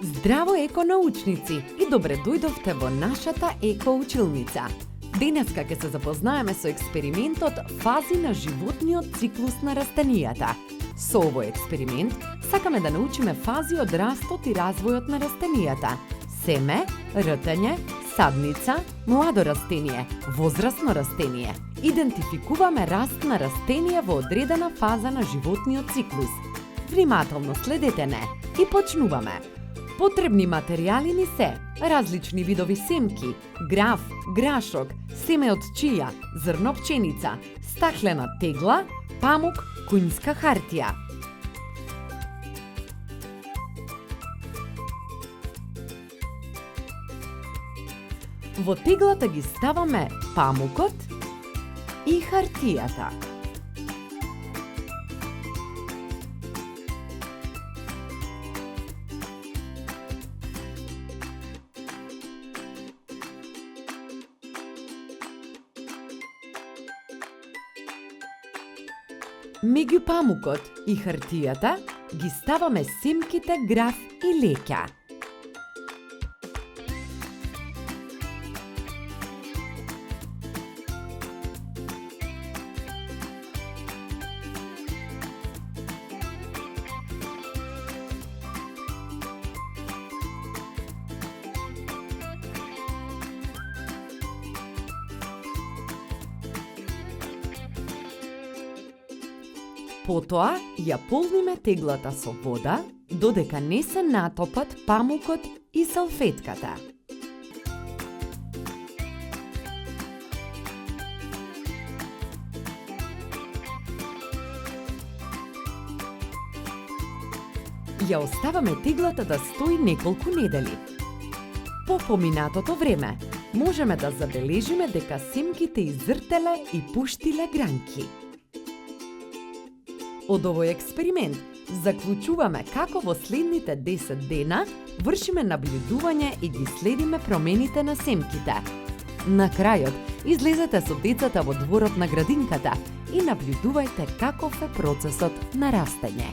Здраво еконаучници и добре дојдовте во нашата екоучилница. Денеска ќе се запознаеме со експериментот фази на животниот циклус на растенијата. Со овој експеримент сакаме да научиме фази од растот и развојот на растенијата: семе, ртење, садница, младо растение, возрастно растение. Идентификуваме раст на растение во одредена фаза на животниот циклус. Внимателно следете не и почнуваме. Потребни материјали ни се различни видови семки, граф, грашок, семе од чија, зрно пченица, стаклена тегла, памук, конјска хартија. Во теглата ги ставаме памукот и хартијата. Меѓу памукот и хартијата ги ставаме семките граф и леќа. Потоа ја полниме теглата со вода, додека не се натопат памукот и салфетката. Ја оставаме теглата да стои неколку недели. По поминатото време, можеме да забележиме дека семките изртеле и пуштиле гранки. Од овој експеримент заклучуваме како во следните 10 дена вршиме наблюдување и ги следиме промените на семките. На крајот, излезете со децата во дворот на градинката и наблюдувајте каков е процесот на растење.